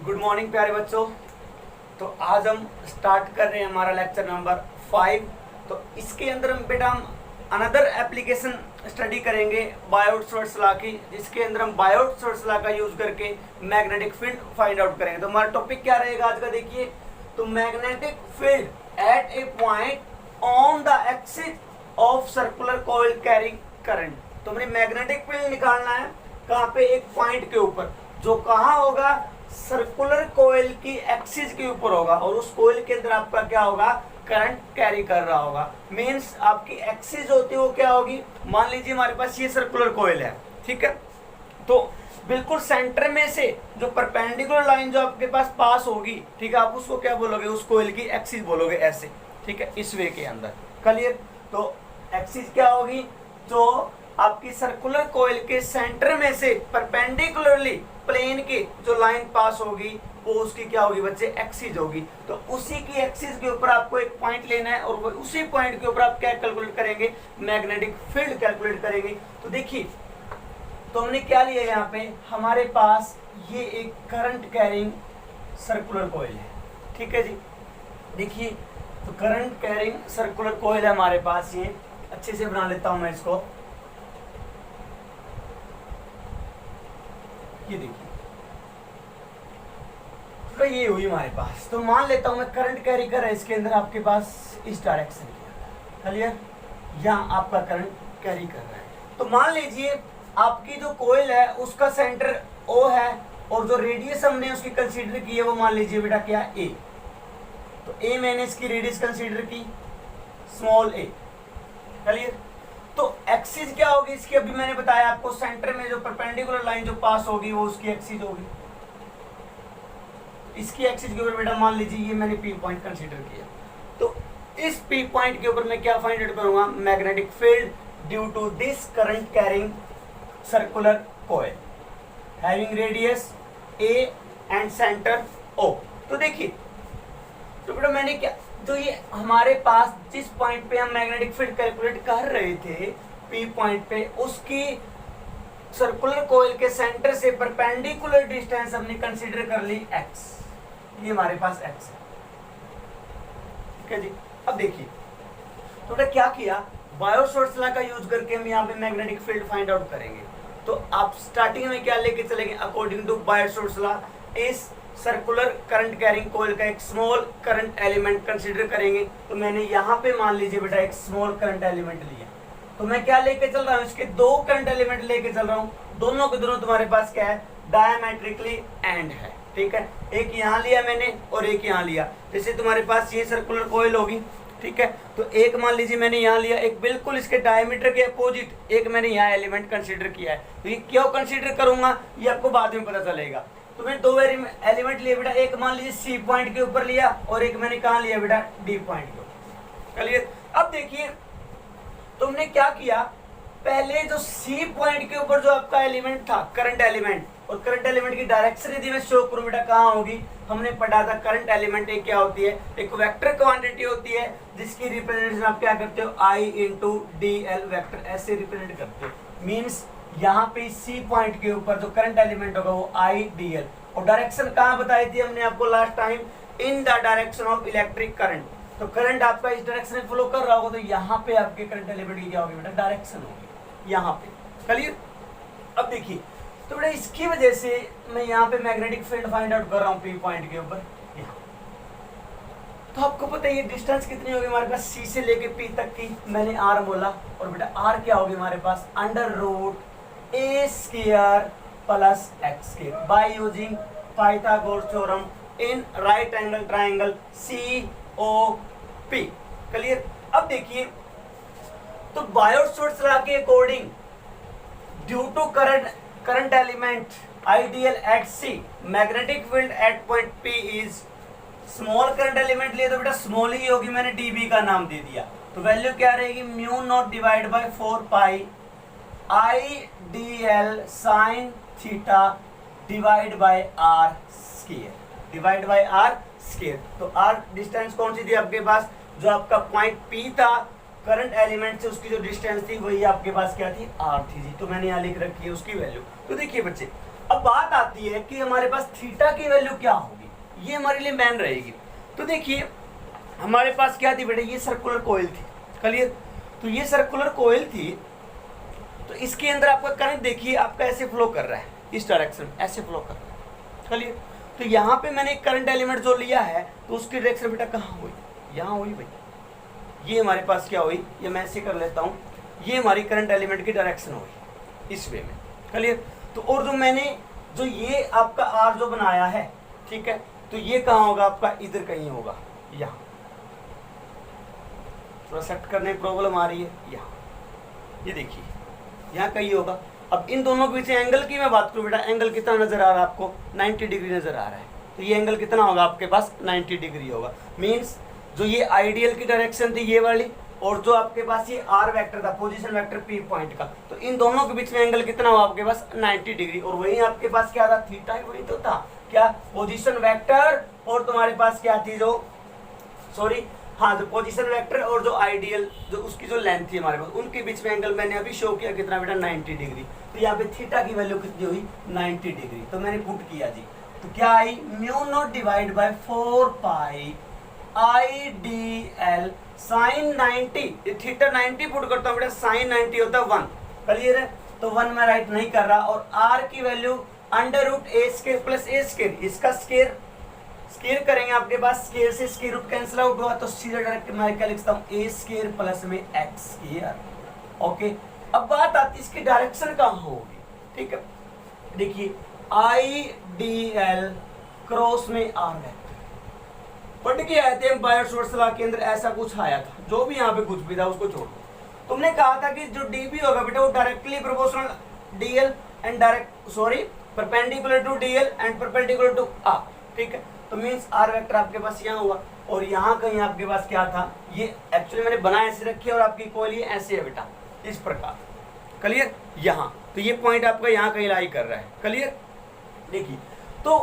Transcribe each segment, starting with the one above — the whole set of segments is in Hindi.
गुड मॉर्निंग प्यारे बच्चों। तो आज हम स्टार्ट कर रहे हैं हमारा लेक्चर नंबर 5। तो इसके अंदर हम बेटा हम अनदर एप्लीकेशन स्टडी करेंगे बायोट-श्वार्ट्ज लॉ की, जिसके अंदर हम बायोट-श्वार्ट्ज लॉ का यूज करके मैग्नेटिक फील्ड फाइंड आउट करेंगे। तो हमारा टॉपिक क्या रहेगा आज का, देखिए। तो magnetic field eight A point on the axis of circular coil carrying current. तो हमें मैग्नेटिक फील्ड निकालना है कहाँ पे, एक पॉइंट के ऊपर, जो कहाँ होगा, सर्कुलर कोयल की एक्सिस के ऊपर होगा, और उस कोयल के अंदर आपका क्या होगा, करंट कैरी कर रहा होगा। मींस आपकी एक्सिस होती है वो क्या होगी, मान लीजिए हमारे पास ये सर्कुलर कोयल है, ठीक है। तो बिल्कुल सेंटर में से जो परपेंडिकुलर लाइन जो आपके पास पास होगी, ठीक है, आप उसको क्या बोलोगे, उस कोयल की एक्सिस बोलोगे, ऐसे, ठीक है, इस वे के अंदर। क्लियर। तो एक्सिस क्या होगी, जो आपकी सर्कुलर कॉइल के सेंटर में से परपेंडिकुलरली प्लेन के जो लाइन पास होगी वो उसकी क्या होगी बच्चे, एक्सिस होगी। तो उसी की एक्सिस के ऊपर आपको एक पॉइंट लेना है, और वो उसी पॉइंट के ऊपर आप क्या कैलकुलेट करेंगे, मैग्नेटिक फील्ड कैलकुलेट करेंगे। तो देखिए, तो हमने क्या लिया यहाँ पे, हमारे पास ये एक करंट कैरिंग सर्कुलर कॉइल है, ठीक है जी। देखिए, तो करंट कैरिंग सर्कुलर कॉइल है हमारे पास, ये अच्छे से बना लेता हूं मैं इसको। ये देखिए, तो ये हुई हमारे पास। तो मान लेता हूं मैं करंट कैरी कर रहा है इसके अंदर आपके पास इस डायरेक्शन के अंदर, क्लियर, यहाँ आपका करंट कैरी कर रहा है। तो मान लीजिए आपकी जो कोयल है उसका सेंटर ओ है, और जो रेडियस हमने उसकी कंसीडर की है वो मान लीजिए बेटा क्या, ए। तो ए मैंने इसकी रेडियस कंसीडर की, स्मॉल ए, क्लियर। तो एक्सिस क्या होगी इसकी, अभी मैंने बताया आपको, सेंटर में जो परपेंडिकुलर लाइन जो पास होगी वो उसकी एक्सिस होगी। इसकी एक्सिस के ऊपर बेटा मान लीजिए ये मैंने पी पॉइंट कंसीडर किया। तो इस पी पॉइंट के ऊपर मैं क्या फाइंड आउट करूंगा, magnetic field due to this current carrying circular coil having radius a and centre O. तो देखिए, तो बेटा मैंने क्या, तो ये हमारे पास जिस पॉइंट पे हम मैग्नेटिक फील्ड कैलकुलेट कर रहे थे पी पॉइंट पे, उसकी सर्कुलर कॉइल के सेंटर से परपेंडिकुलर डिस्टेंस हमने कंसीडर कर ली x। ये हमारे पास x है, ठीक है जी। अब देखिए, तो बेटा क्या किया, बायोट-श्वार्ट्ज लॉ का यूज करके हम यहाँ पे मैग्नेटिक फील्ड फाइंड आउट करेंगे। तो आप स्टार्टिंग में क्या लेके चलेंगे, अकॉर्डिंग टू बायोट-श्वार्ट्ज लॉ, इस सर्कुलर करंट कैरिंग कॉइल का एक स्मॉल करंट एलिमेंट कंसीडर करेंगे। तो मैंने यहाँ पे मान लीजिए बेटा एक स्मॉल करंट एलिमेंट लिया। तो मैं क्या लेके चल रहा हूँ, इसके दो करंट एलिमेंट लेके चल रहा हूँ, दोनों के दोनों तुम्हारे पास क्या है, डायमेट्रिकली एंड है, ठीक है। एक यहाँ लिया मैंने और एक यहाँ लिया। जैसे तुम्हारे पास ये सर्कुलर कॉइल होगी, ठीक है, तो एक मान लीजिए मैंने यहाँ लिया, एक बिल्कुल इसके डायमीटर के अपोजिट एक मैंने यहाँ एलिमेंट कंसीडर किया है। तो ये क्यों कंसीडर करूंगा ये आपको बाद में पता चलेगा। तो मैंने दो एलिमेंट लिए बेटा, एक मान लीजिए सी पॉइंट के ऊपर लिया और एक मैंने कहाँ लिया बेटा, डी पॉइंट के ऊपर, क्लियर। अब देखिए तुमने क्या किया, पहले जो सी पॉइंट के ऊपर जो आपका एलिमेंट था करंट एलिमेंट, और करंट एलिमेंट की डायरेक्शन यदि मैं शो करूं बेटा कहाँ होगी, हमने पढ़ा था करंट एलिमेंट एक क्या होती है, एक वेक्टर क्वांटिटी होती है जिसकी रिप्रेजेंटेशन आप क्या करते हो, आई इंटू डी एल वेक्टर, ऐसे रिप्रेजेंट करते हो। मीन्स यहाँ पे सी पॉइंट के ऊपर जो करंट एलिमेंट होगा वो आई डी एल, और डायरेक्शन कहाँ बताई थी हमने आपको last time, in the direction of electric current. तो करंट आपका इस डायरेक्शन में फ्लो कर रहा होगा, तो यहाँ पे आपके करंट एलिमेंट की क्या होगी बेटा, डायरेक्शन होगी यहाँ पे, क्लियर। अब देखिए, तो बेटा इसकी वजह से मैं यहाँ पे मैग्नेटिक फील्ड फाइंड आउट कर रहा हूँ पी पॉइंट के ऊपर। तो आपको पता है ये डिस्टेंस कितनी होगी हमारे पास, सी से लेके पी तक की, मैंने आर बोला, और बेटा आर क्या होगी हमारे पास, under root a square plus x square by using Pythagoras theorem in right angle triangle C O P, clear. अब देखिए, तो बायोट-श्वार्ट्ज लॉ के according due to current element ideal at C, magnetic field at point P is, small current element लिए तो बेटा स्मॉल ही होगी, मैंने डीबी का नाम दे दिया। तो वैल्यू क्या रहेगी, mu not divide by 4 pi I D L sine theta divide by r square, divide by r square. तो आर डिस्टेंस कौन सी थी आपके पास, जो आपका पॉइंट पी था करंट एलिमेंट से उसकी जो डिस्टेंस थी वही आपके पास क्या थी, आर थी जी। तो मैंने यहाँ लिख रखी है उसकी वैल्यू। तो देखिए बच्चे, अब बात आती है कि हमारे पास थीटा की वैल्यू क्या होगी, ये हमारे लिए मैन रहेगी। तो देखिए हमारे पास क्या थी बेटा, ये सर्कुलर कॉइल थी, क्लियर। तो ये सर्कुलर कॉइल थी, तो इसके अंदर आपका करंट देखिए आपका ऐसे फ्लो कर रहा है, इस डायरेक्शन में ऐसे फ्लो कर रहा है, क्लियर। तो यहाँ पे मैंने एक करंट एलिमेंट जो लिया है, तो उसकी डायरेक्शन बेटा कहाँ हुई, यहाँ हुई भाई। ये हमारे पास क्या हुई, ये मैं ऐसे कर लेता हूँ, ये हमारी करंट एलिमेंट की डायरेक्शन हुई इस वे में, क्लियर। तो और जो मैंने जो ये आपका आर जो बनाया है, ठीक है, तो ये कहाँ होगा आपका, इधर कहीं होगा, यहाँ थोड़ा सेट करने में प्रॉब्लम आ रही है, यहाँ ये देखिए यहाँ कहीं होगा। अब इन दोनों के बीच एंगल की मैं बात करूँ बेटा, एंगल कितना नजर आ रहा है आपको, 90 डिग्री नजर आ रहा है। तो ये एंगल कितना होगा आपके पास, 90 डिग्री होगा। मीन्स जो ये आइडियल की डायरेक्शन थी ये वाली, और जो आपके पास ये आर वेक्टर था, पोजीशन वेक्टर पी पॉइंट का, तो इन दोनों के बीच में एंगल कितना हुआ आपके पास, 90 डिग्री। और वही आपके पास क्या था, थीटा, वही तो था क्या, पोजीशन वेक्टर, और तुम्हारे पास क्या थी जो, सॉरी हाँ, जो पोजीशन वेक्टर और जो आइडियल जो उसकी जो लेंथ थी हमारे पास, उनके बीच में एंगल मैंने अभी शो किया कितना बेटा, 90 डिग्री। तो यहाँ पे थीटा की वैल्यू कितनी हुई, 90 डिग्री। तो मैंने पुट किया जी, तो क्या I, mu not divide by 4 pi I D L sine 90, theta 90 put करता हूँ बेटा, साइन 90 होता है 1, क्लियर है। तो 1 मैं राइट नहीं कर रहा, और आर की वैल्यू अंडर रूट ए स्केयर प्लस ए स्केयर, इसका स्केयर स्केयर करेंगे आपके पास, स्केयर से स्केयर रूट कैंसिल आउट हुआ, तो सीधा डायरेक्ट मैं क्या लिखता हूँ, ए स्केयर प्लस में एक्स स्केयर। ओके, अब बात आती है इसकी डायरेक्शन कहाँ होगी, ठीक है। देखिए आई डी एल क्रॉस में आर वेक्टर पढ़ के आए थे हम बायोट सलाह के अंदर, ऐसा कुछ आया था, जो भी यहाँ पे कुछ भी था उसको छोड़ दो। तुमने कहा था कि जो डी बी होगा बेटा वो directly proportional d l and direct sorry perpendicular to d l and perpendicular to r, ठीक है। तो मीन्स आर वेक्टर आपके पास यहाँ हुआ, और यहाँ कहीं आपके पास क्या था, ये एक्चुअली मैंने बना ऐसे रखी, और आपकी कोई ये ऐसे है बेटा, इस प्रकार, क्लियर। यहाँ तो ये पॉइंट आपका यहाँ कहीं लाई कर रहा है, क्लियर। देखिए तो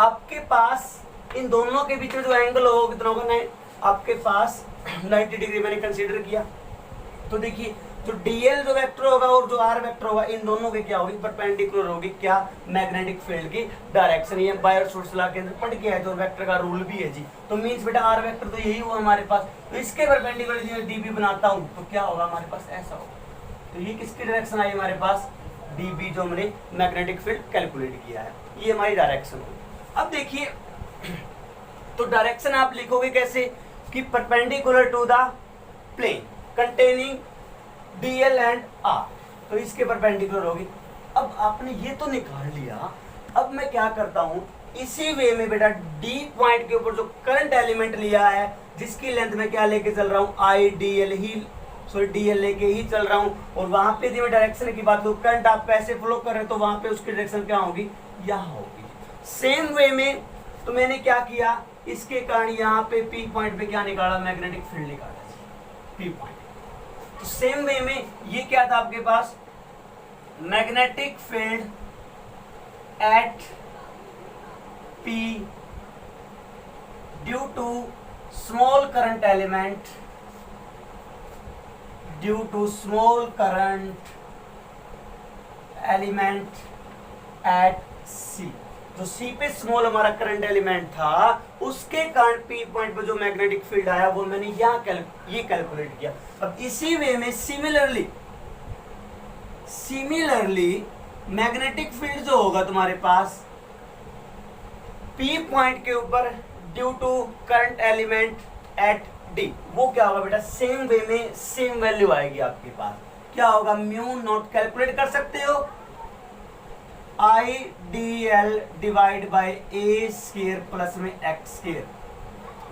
आपके पास इन दोनों के बीच में जो एंगल होगा कितना होगा, आपके पास 90 डिग्री मैंने कंसीडर किया। तो देखिए जो डीएल जो वेक्टर होगा और जो आर वेक्टर होगा, इन दोनों के क्या होगी, परपेंडिकुलर होगी क्या, मैग्नेटिक फील्ड की डायरेक्शन। ये बायोट लॉ के अंदर पढ़ के है, जो वेक्टर का रूल भी है जी। तो मींस बेटा आर वेक्टर तो यही हुआ हमारे पास, तो इसके परपेंडिकुलर जो डीबी बनाता हूँ तो क्या होगा हमारे पास, ऐसा होगा। तो ये किसकी डायरेक्शन आई हमारे पास, डीबी जो हमने मैग्नेटिक फील्ड कैलकुलेट किया है, ये हमारी डायरेक्शन होगी। अब देखिए तो डायरेक्शन आप लिखोगे कैसे, कि perpendicular to the plane containing d l and r, तो इसके परपेंडिकुलर होगी। अब आपने ये तो निकाल लिया, अब मैं क्या करता हूँ, इसी वे में बेटा डी पॉइंट के ऊपर जो करंट एलिमेंट लिया है, जिसकी लेंथ में क्या लेके चल रहा हूँ, I D L he sorry D L लेके ही चल रहा हूँ, और वहां पे मैं डायरेक्शन की बात करूँ, करंट आप कैसे फ्लो कर रहे हैं, तो वहां पे उसकी डायरेक्शन क्या होगी, यहाँ होगी। सेम वे में तो मैंने क्या किया, इसके कारण यहाँ पे पी पॉइंट पे क्या निकाला, मैग्नेटिक फील्ड निकाला पी पॉइंट। तो सेम वे में ये क्या था आपके पास, magnetic field at P due to small current element, due to small current element at C. जो सी पे स्मॉल हमारा करंट एलिमेंट था, उसके कारण पी पॉइंट पे जो मैग्नेटिक फील्ड आया वो मैंने यहाँ ये कैलकुलेट किया। अब इसी वे में सिमिलरली मैग्नेटिक फील्ड जो होगा तुम्हारे पास पी पॉइंट के ऊपर due to current element at d, वो क्या होगा बेटा, सेम वे में सेम वैल्यू आएगी आपके पास, क्या होगा, म्यू नॉट कैलकुलेट कर सकते हो, I D L divide by A square plus में एक्स स्केयर,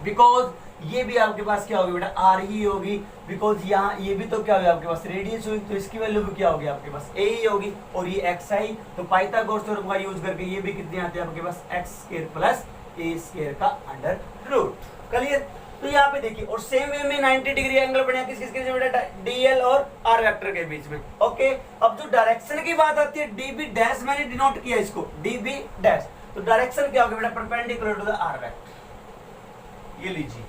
बिकॉज ये भी आपके पास क्या होगी बेटा, आर ही होगी, बिकॉज यहाँ ये भी तो क्या होगी आपके पास रेडियस हुई, तो इसकी वैल्यू भी क्या होगी आपके पास, ए ही होगी, और ये एक्स आई, तो पाइथागोरस थ्योरम का यूज करके ये भी कितने आते हैं आपके पास, एक्स स्केयर प्लस ए स्केयर का अंडर रूट, क्लियर। तो यहाँ पे देखिए, और सेम वे में 90 डिग्री एंगल बनेगा किसके बेटा, डीएल और आर वेक्टर के बीच में। ओके, अब जो डायरेक्शन की बात आती है, डीबी डैश मैंने डिनोट किया इसको, डीबी डैश, तो डायरेक्शन क्या होगा बेटा, perpendicular to the r vector. ये लीजिए,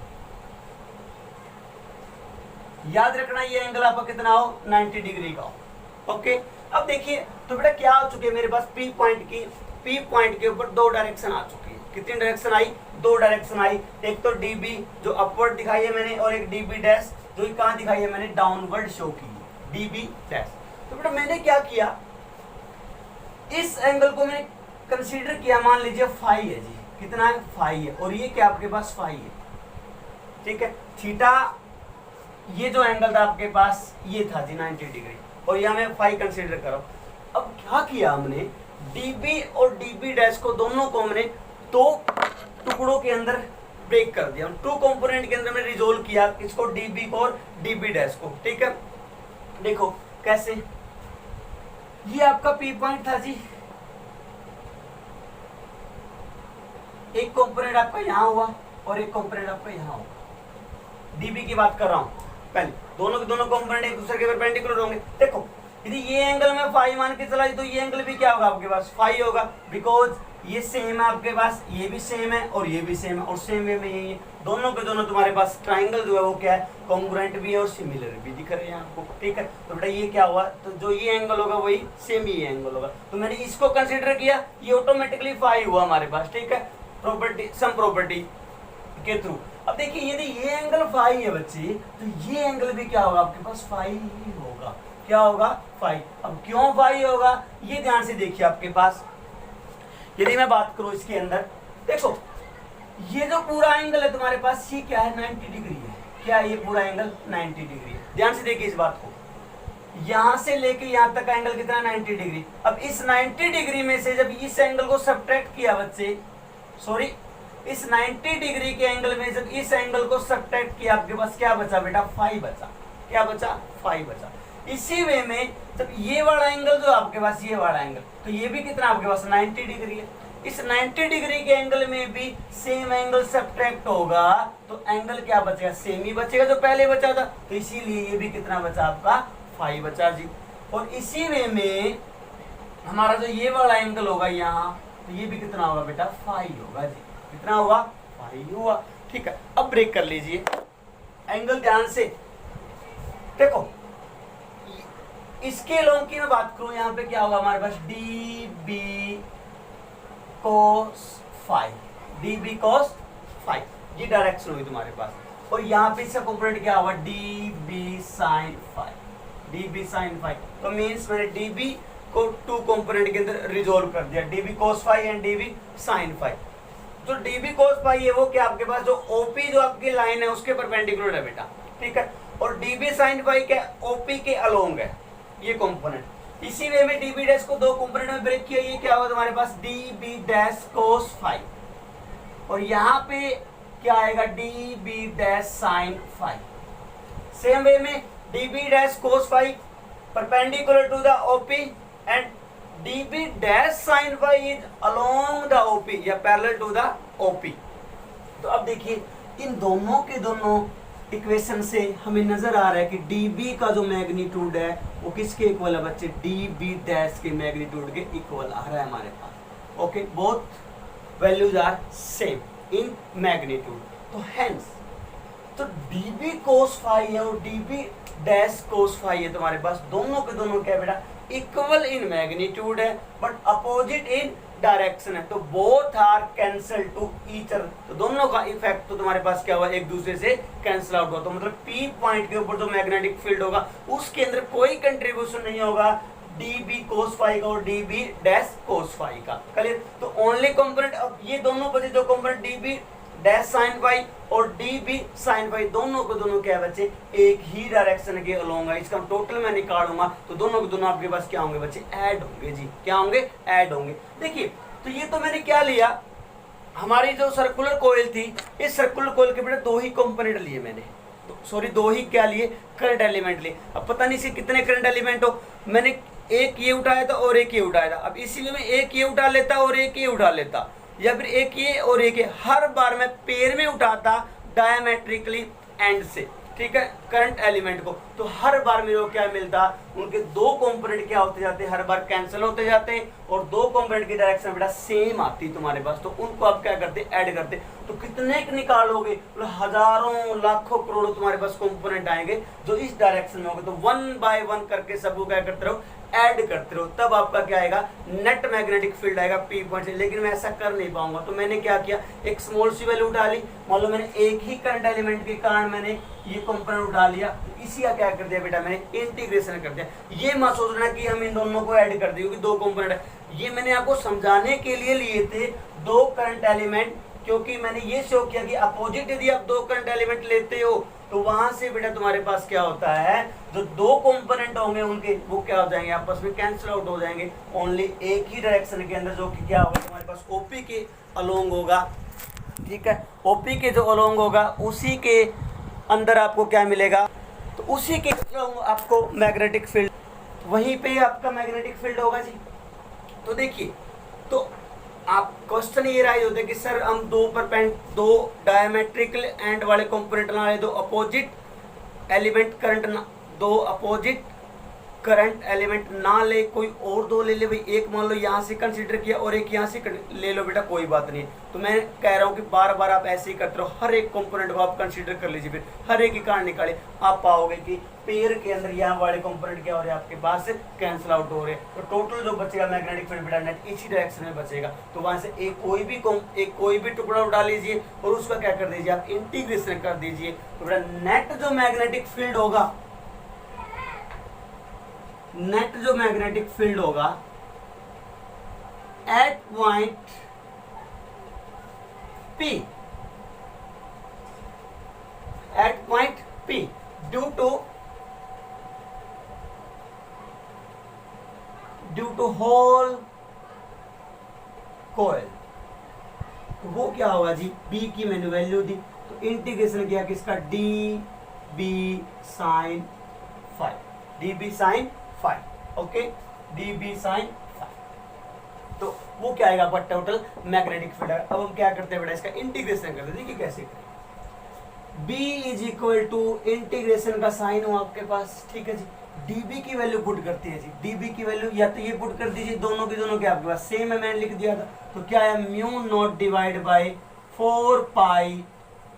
याद रखना ये एंगल आपका कितना हो, 90 डिग्री का हो। ओके, अब देखिए तो बेटा क्या आ चुके हैं मेरे पास पी पॉइंट के ऊपर दो डायरेक्शन आ चुकी है। कितनी डायरेक्शन आई? दो डायरेक्शन आई। एक तो डीबी जो अपवर्ड दिखाई है मैंने, और एक डीबी डैश जो कहाँ दिखाई है मैंने, डाउनवर्ड शो की है, डीबी डैश। तो बेटा मैंने क्या किया, इस एंगल को मैंने कंसीडर किया, मान लीजिए फाई है जी, कितना है? फाई है, और ये क्या आपके पास फाई है, ठीक है। थीटा ये जो एंगल था आपके पास ये था जी 90 डिग्री, और यहाँ मैं फाई कंसीडर करो। अब क्या किया हमने, डीबी और डीबी डैश को दोनों को हमने दो टुकड़ों के अंदर ब्रेक कर दिया, टू कंपोनेंट के अंदर मैंने रिजोल्व किया इसको, डीबी को और डीबी डैश को, ठीक है। देखो कैसे, ये आपका पी पॉइंट था जी, एक कंपोनेंट आपका यहां हुआ और एक कंपोनेंट आपका यहां हुआ। डीबी की बात कर रहा हूं, पहले दोनों के दोनों कंपोनेंट एक दूसरे के परपेंडिकुलर होंगे। देखो यदि ये एंगल में फाई मान के चला तो ये एंगल भी क्या होगा आपके पास, फाई होगा, बिकॉज ये सेम है आपके पास, ये भी सेम है और ये भी सेम है, और सेम वे में यही है, दोनों के दोनों तुम्हारे पास ट्राइंगल जो है वो क्या है, कॉन्ग्रुएंट भी है और सिमिलर भी दिख रहे हैं आपको, ठीक है। तो बेटा ये क्या हुआ, तो जो ये एंगल होगा वही सेम ही एंगल होगा, तो मैंने इसको कंसिडर किया, ये ऑटोमेटिकली फाई हुआ हमारे पास, ठीक है, प्रॉपर्टी सम प्रॉपर्टी के थ्रू। अब देखिए यदि ये एंगल फाई है बच्चे, तो ये एंगल भी क्या होगा आपके पास, फाई ही होगा, क्या होगा, फाई। अब क्यों फाई होगा, ये ध्यान से देखिए आपके पास, यदि मैं बात करूं इसके अंदर, देखो ये जो पूरा एंगल है तुम्हारे पास, ये क्या है, 90 डिग्री है, क्या ये पूरा एंगल 90 डिग्री है। ध्यान से देखिए इस बात को, यहां से लेके यहां तक का एंगल कितना है, 90 डिग्री। अब इस 90 डिग्री में से जब इस एंगल को सब्ट्रैक्ट किया बच्चे, सॉरी इस 90 डिग्री के एंगल में जब इस एंगल को सब्ट्रैक्ट किया, आपके पास क्या बचा बेटा, फाई बचा, क्या बचा, फाई बचा। इसी वे में जब ये वाला एंगल जो आपके पास, ये वाला एंगल, तो ये भी कितना आपके पास 90 डिग्री है, इस 90 डिग्री के एंगल में भी सेम एंगल सब्ट्रैक्ट होगा, तो एंगल क्या बचेगा, सेम ही बचेगा जो पहले बचा था, तो इसीलिए ये भी कितना बचा आपका, फाई बचा जी। और इसी वे में हमारा जो ये वाला एंगल होगा यहाँ, तो ये भी कितना होगा बेटा, फाई होगा जी, कितना होगा, फाई हुआ, ठीक है। अब ब्रेक कर लीजिए एंगल, ध्यान से देखो, इसके लॉन्ग की मैं बात करूं, यहाँ पे क्या होगा हमारे पास, D B cos phi, D B cos phi, ये डायरेक्शन हुई तुम्हारे पास, और यहाँ पे इसका कंपोनेंट क्या होगा, d B sine phi, D B sine phi. तो मीन्स मैंने डी बी को टू कंपोनेंट के अंदर रिजोल्व कर दिया, d B cos phi and d B sine phi. जो डी बी कोस फाई है वो क्या आपके पास, जो ओपी जो आपकी लाइन है उसके परपेंडिकुलर है बेटा, ठीक है, और डी बी साइन फाई क्या, ओपी के अलोंग है ये कंपोनेंट। इसी वे में डीबी डैश को दो कंपोनेंट में ब्रेक किया, ये क्या होगा तुम्हारे पास, डीबी डैश कोस फाई, और यहाँ पे क्या आएगा, dB dash sine phi. Same way में dB dash cos phi perpendicular to the OP and dB dash sine phi is along the OP या पैरेलल टू द ओपी। तो अब देखिए इन दोनों के दोनों इक्वेशन से हमें नजर आ रहा है कि dB का जो मैग्नीट्यूड है वो किसके इक्वल है बच्चे, dB डैश के मैग्नीट्यूड के इक्वल आ रहा है हमारे पास, okay, both values are same in magnitude. तो हेंस तो dB कोस फाई है और dB डैश कोस फाई है तुम्हारे पास, दोनों के दोनों क्या बेटा, इक्वल इन मैग्नीट्यूड है बट अपोजिट इन डायरेक्शन है, तो both are cancel to each other, तो दोनों का इफेक्ट तो तुम्हारे पास क्या हुआ, एक दूसरे से कैंसिल आउट हुआ, तो मतलब पी पॉइंट के ऊपर जो मैग्नेटिक फील्ड होगा उसके अंदर कोई कंट्रीब्यूशन नहीं होगा डीबी कोस फाई का और डीबी डैश कोस फाई का, क्लियर। तो ओनली कंपोनेंट, अब ये दोनों बचे जो component d B dash sine phi और डीबी साइन फाई, दोनों को दोनों क्या है बच्चे, एक ही डायरेक्शन के अलोंग है, इसका टोटल मैं निकालूंगा तो दोनों के दोनों आपके पास क्या होंगे बच्चे, ऐड होंगे जी, क्या होंगे, ऐड होंगे। देखिए तो ये तो मैंने क्या लिया, हमारी जो सर्कुलर कोयल थी, इस सर्कुलर कोयल के बेटा दो ही कंपोनेंट लिए मैंने, सॉरी दो ही क्या लिए, करंट एलिमेंट लिए। अब पता नहीं से कितने करंट एलिमेंट हो, मैंने एक ये उठाया था और एक ये उठाया था, अब इसीलिए मैं एक ये उठा लेता और एक ये उठा लेता, या फिर एक ये और एक ये, हर बार मैं पेयर में उठाता डायमेट्रिकली एंड से, ठीक है, करंट एलिमेंट को, तो हर बार मेरे को क्या मिलता, उनके दो कंपोनेंट क्या होते जाते हैं, हर बार कैंसिल होते जाते हैं और दो कंपोनेंट की डायरेक्शन बेटा सेम आती है तुम्हारे पास, तो उनको आप क्या करते, ऐड करते, तो कितने निकालोगे, तो हजारों लाखों करोड़ों तुम्हारे पास कंपोनेंट आएंगे जो इस डायरेक्शन में होंगे, तो वन बाय वन करके सबको क्या करते रहो, ऐड करते रहो, तब आपका क्या आएगा, नेट मैग्नेटिक फील्ड आएगा पी पॉइंट से। लेकिन मैं ऐसा कर नहीं पाऊंगा, तो मैंने क्या किया, एक स्मॉल सी वैल्यू उठा ली, मान लो मैंने एक ही करंट एलिमेंट के कारण मैंने ये कंपोनेंट उठा लिया, तो इसी का क्या कर दिया बेटा, मैंने इंटीग्रेशन कर दिया। ये मत सोचना कि हम इन दोनों को ऐड कर दिए, क्योंकि दो कंपोनेंट है, ये मैंने आपको समझाने के लिए लिए थे दो करंट एलिमेंट, क्योंकि मैंने ये शो किया कि अपोजिट यदि आप दो करंट एलिमेंट लेते हो तो वहां से बेटा तुम्हारे पास क्या होता है, जो दो कंपोनेंट होंगे उनके वो क्या हो जाएंगे, आपस में कैंसिल आउट हो जाएंगे, ओनली एक ही डायरेक्शन के अंदर, जो कि क्या होगा तुम्हारे पास ओपी के अलोंग होगा। ठीक है, ओपी के जो अलोंग होगा उसी के अंदर आपको क्या मिलेगा, तो उसी के आपको मैग्नेटिक फील्ड, वहीं पे आपका मैग्नेटिक फील्ड होगा जी। तो देखिए, तो आप क्वेश्चन ये राइज होते हैं कि सर हम दो डायमेट्रिकल एंड वाले कंपोनेंट ना ले, दो अपोजिट एलिमेंट करंट ना, दो अपोजिट करंट एलिमेंट ना ले, कोई और दो ले ले भाई, एक मान लो यहाँ से कंसीडर किया और एक यहाँ से ले लो बेटा, कोई बात नहीं। तो मैं कह रहा हूँ कि बार बार आप ऐसे ही करते रहो, हर एक कंपोनेंट को आप कंसीडर कर लीजिए, फिर हर एक की कारण निकाले, आप पाओगे कि पेयर के अंदर यहाँ वाले कंपोनेंट क्या हो रहे हैं आपके पास कैंसिल आउट हो रहे हैं, तो टोटल जो बचेगा मैग्नेटिक फील्ड बेटा नेट इसी डायरेक्शन में बचेगा। तो वहां से एक कोई भी टुकड़ा उठा लीजिए और उसका क्या कर दीजिए, आप इंटीग्रेशन कर दीजिए, तो बेटा नेट जो मैग्नेटिक फील्ड होगा, नेट जो मैग्नेटिक फील्ड होगा at point P, at point P due to whole coil, तो वो क्या होगा जी, B की मैंने वैल्यू दी, तो इंटीग्रेशन किया किसका, dB sin phi, dB sin phi, okay, dB sin phi, तो वो क्या आएगा आपका टोटल मैग्नेटिक फील्ड। अब हम क्या करते हैं बेटा, इसका इंटीग्रेशन करते हैं, देखिए कैसे करें। B is equal to integration का साइन हो आपके पास, ठीक है जी, dB की वैल्यू पुट करती है जी, dB की वैल्यू या तो ये पुट कर दीजिए, दोनों की दोनों के आपके पास सेम है, मैंने लिख दिया था, तो क्या है, mu not divide by 4 pi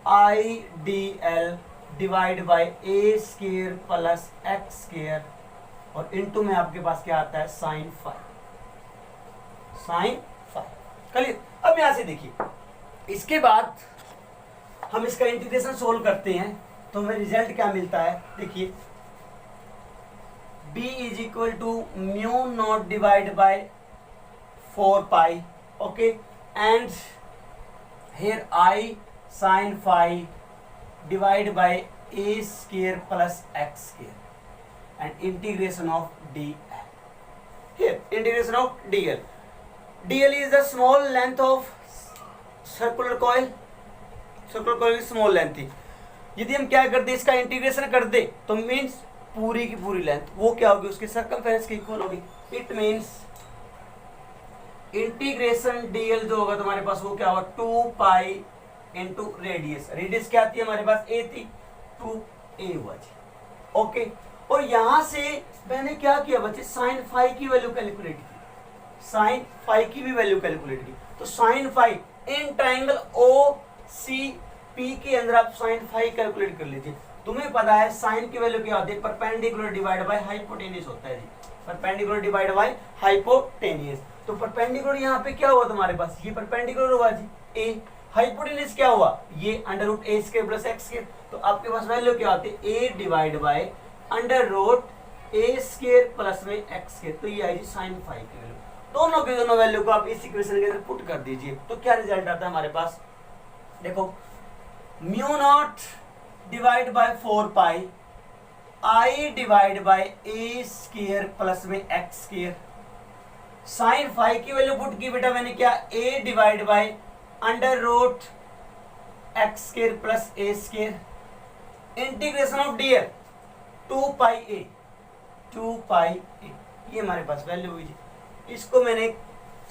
IDL divide by a square plus x square, और इनटू में आपके पास क्या आता है, साइन फाई, साइन फाई। चलिए अब यहां से देखिए, इसके बाद हम इसका इंटीग्रेशन सोल्व करते हैं, तो हमें रिजल्ट क्या मिलता है, देखिए B is equal to mu not divide by 4 pi, okay, and here I sine phi divide by a square plus x square and integration of dl. Here integration of dl. dl is the small length of circular coil. circular coil की small length थी, यदि हम क्या कर दे, इसका इंटीग्रेशन कर दे, तो मीन्स पूरी की पूरी लेंथ वो क्या होगी, उसकी सर्कमफेरेंस की इक्वल होगी। इट मीन्स इंटीग्रेशन dl जो होगा तुम्हारे पास वो क्या होगा, 2 पाई इंटू रेडियस, रेडियस क्या थी हमारे पास, a थी, 2a हुआ जी, ओके। और यहां से मैंने क्या किया बच्चे, साइन फाई की वैल्यू कैलकुलेट की, साइन फाई की भी वैल्यू कैलकुलेट की, तो sine phi in triangle OCP के अंदर आप साइन फाई कैलकुलेट कर लीजिए। तुम्हें पता है साइन की वैल्यू क्या होती है, परपेंडिकुलर डिवाइड बाय हाइपोटेन्यूज होता है जी, परपेंडिकुलर डिवाइड बाय हाइपोटेन्यूज। तो परपेंडिकुलर यहाँ पे क्या हुआ तुम्हारे पास, ये परपेंडिकुलर हुआ जी a, हाइपोटेन्यूज क्या हुआ, ये under root a square plus x square, तो आपके पास वैल्यू क्या होती है, a divide by under root a square plus में x स्क्वायर, तो ये आएगी साइन फाई की वैल्यू। दोनों की दोनों वैल्यू को आप इस इक्वेशन के अंदर पुट कर दीजिए, तो क्या रिजल्ट आता है हमारे पास, देखो mu not divide by 4 pi I divide by a square plus में x स्क्वायर, साइन फाई की वैल्यू पुट की बेटा मैंने क्या, a divide by under root x square plus a square, integration of dl 2 pi a, ये हमारे पास वैल्यू हुई जी। इसको मैंने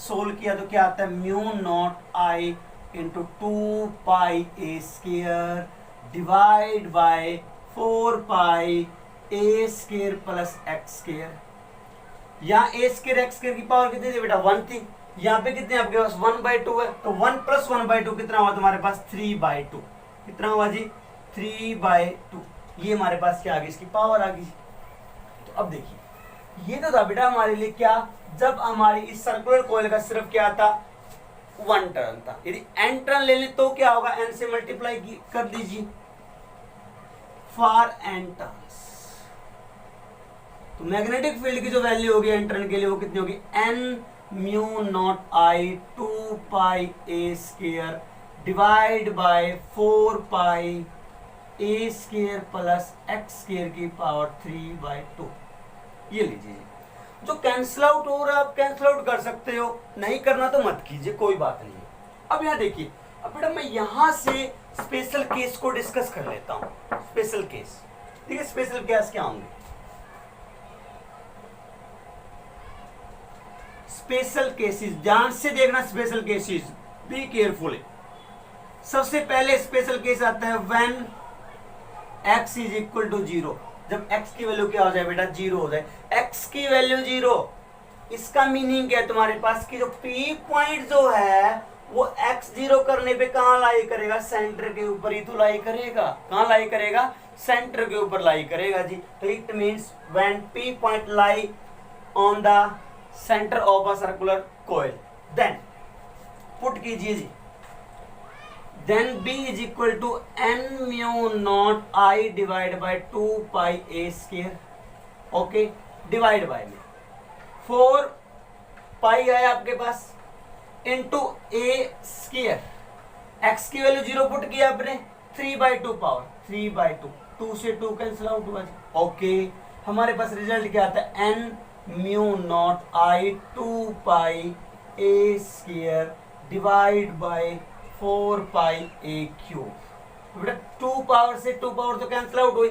सोल्व किया तो क्या आता है, mu not I into 2 pi a square divide by 4 pi a square plus x square. यहाँ a स्क्वायर x स्क्वायर की पावर कितनी थी बेटा, 1 थी, यहाँ पे कितने आपके पास 1/2 है, तो 1 प्लस 1/2 कितना हुआ तुम्हारे पास, 3/2, कितना हुआ जी, 3/2, ये हमारे पास क्या आ गई, इसकी पावर आ गई। तो अब देखिए ये तो था बेटा हमारे लिए क्या, जब हमारी इस सर्कुलर कॉइल का सिर्फ क्या था, 1 टर्न था। यदि n टर्न ले लें तो क्या होगा, n से मल्टीप्लाई कर दीजिए फॉर n टर्न्स। तो मैग्नेटिक फील्ड की जो वैल्यू होगी n टर्न के लिए वो कितनी होगी, n mu not I 2 pi a square divide by 4 pi a square plus x square की पावर 3/2। ये लीजिए, जो कैंसिल आउट हो रहा है आप कैंसिल आउट कर सकते हो, नहीं करना तो मत कीजिए, कोई बात नहीं है। अब यहाँ देखिए, अब बेटा मैं यहां से स्पेशल केस को डिस्कस कर लेता हूं। स्पेशल केस, ठीक है, स्पेशल केस क्या होंगे, स्पेशल केसेस, ध्यान से देखना, स्पेशल केसेस बी केयरफुल। सबसे पहले स्पेशल केस आता है when x is equal to 0, जब x की वैल्यू क्या हो जाए बेटा, 0 हो जाए। x की वैल्यू 0, इसका मीनिंग क्या है तुम्हारे पास कि जो P पॉइंट जो है वो x 0 करने पे कहां लाई करेगा, सेंटर के ऊपर ही तो लाई करेगा। कहां लाई करेगा, सेंटर के ऊपर लाई करेगा जी। तो it means when P point lie on the centre of a circular coil, then put कीजिए जी, then B is equal to n mu naught I divided by 2 pi a square, okay, divide by में 4 पाई है आपके पास इंटू a स्क्वायर, x की वैल्यू 0 पुट किया आपने, 3/2 पावर 3/2, 2 से 2 कैंसिल आउट हुआ जी, ओके। हमारे पास रिजल्ट क्या आता है, n mu not I 2 pi a square divide by 4 pi a cube. बेटा 2 पावर से 2 पावर तो कैंसिल आउट हुई,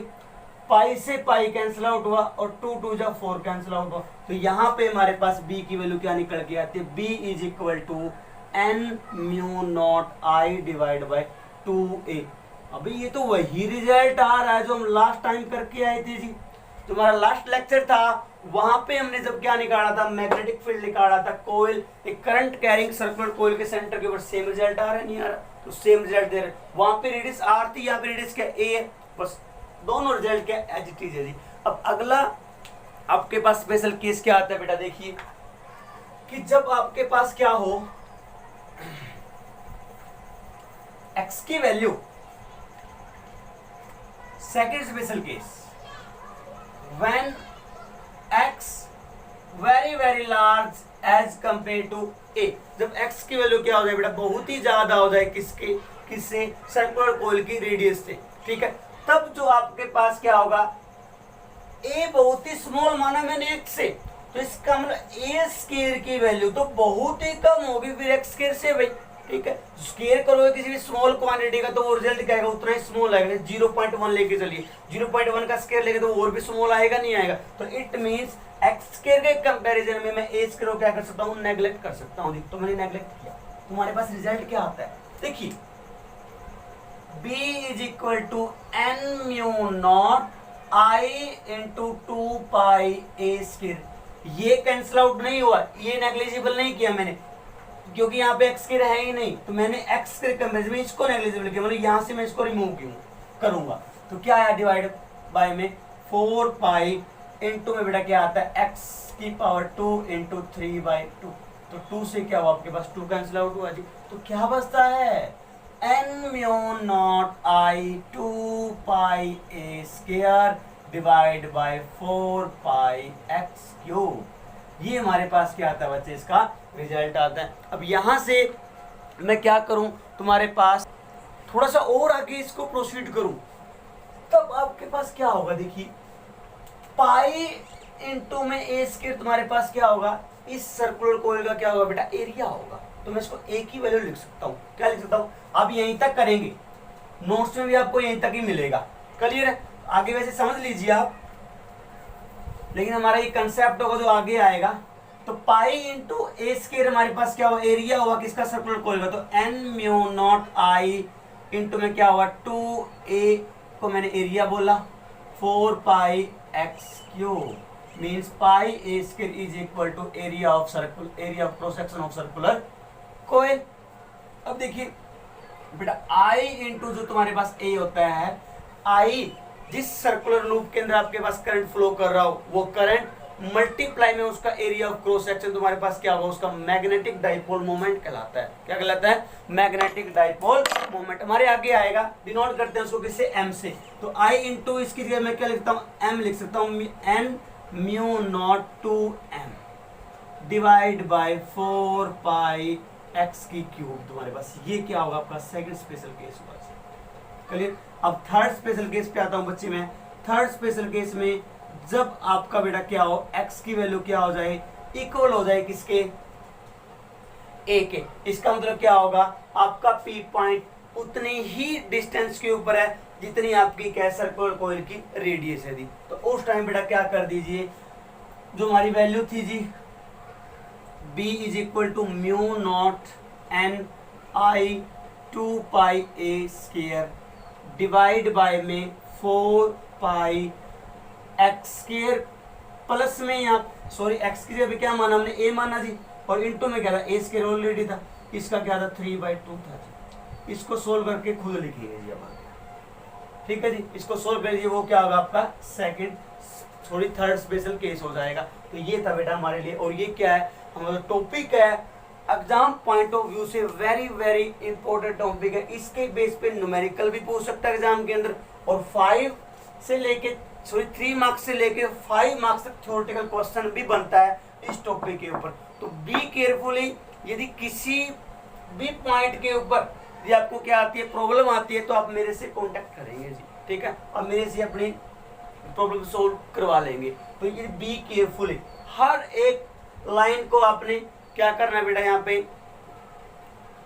पाई से पाई कैंसिल आउट हुआ और 2 2 जा 4 कैंसिल आउट हुआ। तो यहाँ पे हमारे पास b की वैल्यू क्या निकल के आती है, b is equal to n mu not I divide by 2a। अभी ये तो वही रिजल्ट आ रहा है जो हम लास्ट टाइम करके आए थे जी। तुम्हारा लास्ट लेक्चर था, वहां पे हमने जब क्या निकाला था, मैग्नेटिक फील्ड निकाला था, कोयल एक करंट कैरिंग सर्कुलर कोयल के सेंटर के ऊपर सेम रिजल्ट आ रहा है, नहीं आ रहा, तो सेम रिजल्ट दे रहे। वहां पे रेडियस r थी, यहाँ पे रेडियस क्या a है, बस दोनों रिजल्ट क्या एज इट इज है जी। अब अगला आपके पास स्पेशल केस क्या आता है बेटा, देखिए कि जब आपके पास क्या हो, x की value, second special case, when x very very large as compared to a, जब x की वैल्यू क्या हो जाए बेटा, बहुत ही ज्यादा हो जाए किससे, सर्कुलर कॉइल की रेडियस से, ठीक है, तब जो आपके पास क्या होगा, a बहुत ही स्मॉल माना मैंने x से, तो इसका मतलब a स्क्वायर की वैल्यू तो बहुत ही कम होगी फिर x स्क्वायर से भाई, ठीक है। स्क्वायर करोगे किसी भी स्मॉल क्वांटिटी का तो वो रिजल्ट क्या आएगा, उतना ही स्मॉल आएगा। 0.1 लेके चलिए, 0.1 का स्क्वायर लेके तो और भी स्मॉल आएगा, नहीं आएगा। तो इट मींस x स्क्वायर के कंपैरिजन में मैं a स्क्वायर को क्या कर सकता हूँ, नेगलेक्ट कर सकता हूँ। तो मैंने नेगलेक्ट किया, तुम्हारे पास रिजल्ट क्या आता है, देखिए b is equal to n mu not I into 2 pi a square. ये कैंसिल आउट नहीं हुआ, ये नेग्लिजिबल नहीं किया मैंने, क्योंकि यहाँ पे x स्क्वायर है ही नहीं, तो मैंने x स्क्वायर कंपैरिजन में इसको नेग्लिजिबल किया, मतलब यहाँ से मैं इसको रिमूव करूंगा। तो क्या आया, डिवाइड बाय में 4 पाई इंटू में बेटा क्या आता है, x की पावर 2 इंटू 3/2, तो 2 से क्या हुआ आपके पास, 2 कैंसिल आउट हुआ जी। तो क्या बचता है, n mu not I 2 pi a square divide by 4 pi x cube. ये हमारे पास क्या आता है बच्चे, इसका रिजल्ट आता है। अब यहां से मैं क्या करूं, तुम्हारे पास थोड़ा सा और आगे इसको प्रोसीड करूं, तब आपके पास क्या होगा, देखिए पाई इंटू में a स्क्वायर, तुम्हारे पास क्या होगा, इस सर्कुलर कॉइल का क्या होगा बेटा, एरिया होगा। तो मैं इसको a की वैल्यू लिख सकता हूं, क्या लिख सकता हूं, आप यहीं तक करेंगे, नोट्स में भी आपको यहीं तक ही मिलेगा, क्लियर है। आगे वैसे समझ लीजिए आप, लेकिन हमारा ये कंसेप्ट होगा जो आगे आएगा। तो पाई इंटू ए स्क्वायर हमारे पास क्या हुआ, एरिया हुआ किसका, सर्कुलर कॉइल का, तो n mu not I into में क्या हुआ, 2a को मैंने एरिया बोला, 4 pi x cube, means pi a square is equal to area of circle, area of cross section of circular coil. अब देखिए बेटा I इंटू जो तुम्हारे पास a होता है, I जिस सर्कुलर लूप के अंदर आपके पास करंट फ्लो कर रहा हो वो करंट, मल्टीप्लाई में उसका एरिया ऑफ क्रॉस सेक्शन तुम्हारे पास क्या होगा, उसका मैग्नेटिक डाइपोल मोमेंट कहलाता है। क्या कहलाता है? Magnetic dipole moment. हमारे आगे आएगा, डिनोट करते हैं उसको किससे? एम से। तो आई इंटू इसकी जगह मैं क्या लिखता हूँ? एम लिख सकता हूँ, n mu not two M divide by 4 pi x की क्यूब। तुम्हारे पास ये क्या होगा? आपका सेकंड स्पेशल केस होगा। क्लियर? अब थर्ड स्पेशल केस पे आता हूँ बच्चे मैं। थर्ड स्पेशल केस में जब आपका बेटा क्या हो, x की वैल्यू क्या हो जाए? इक्वल हो जाए किसके? a के। इसका मतलब क्या होगा? आपका P पॉइंट उतनी ही डिस्टेंस के ऊपर है जितनी आपकी क्या सर्कुलर कॉइल की रेडियस है दी। तो उस टाइम बेटा क्या कर दीजिए, जो हमारी वैल्यू थी जी b is equal to mu not n I 2 pi a square divide by में 4 पाई एक्स स्क्वायर प्लस में यहाँ सॉरी एक्स की जगह क्या माना हमने? ए माना जी, और इंटू में क्या था? ए स्क्वायर ऑलरेडी था। इसका क्या था? 3/2 था जी। इसको सोल्व करके खुद लिखिए जी अब आगे। ठीक है जी, इसको सोल्व कर दीजिए, वो क्या होगा आपका? Second sorry third special case हो जाएगा। तो ये था बेटा हमारे लिए। और ये क्या है? हमारा टॉपिक है एग्जाम पॉइंट ऑफ व्यू से वेरी वेरी इंपॉर्टेंट टॉपिक है। इसके बेस पे न्यूमेरिकल भी पूछ सकता है एग्जाम के अंदर, और 5 से लेके 3 मार्क्स से लेके 5 मार्क्स तक थ्योरेटिकल क्वेश्चन भी बनता है इस टॉपिक के ऊपर। तो बी केयरफुली, यदि किसी भी पॉइंट के ऊपर यदि आपको क्या आती है, प्रॉब्लम आती है, तो आप मेरे से कांटेक्ट करेंगे जी। ठीक है, और मेरे से अपनी प्रॉब्लम सोल्व करवा लेंगे। तो ये बी केयरफुली, हर एक लाइन को आपने क्या करना है बेटा, यहाँ पे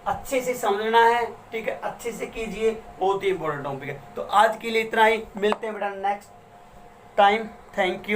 अच्छे से समझना है। ठीक है, अच्छे से कीजिए, बहुत ही इंपॉर्टेंट टॉपिक है। तो आज के लिए इतना ही, मिलते हैं बेटा नेक्स्ट टाइम। Thank you.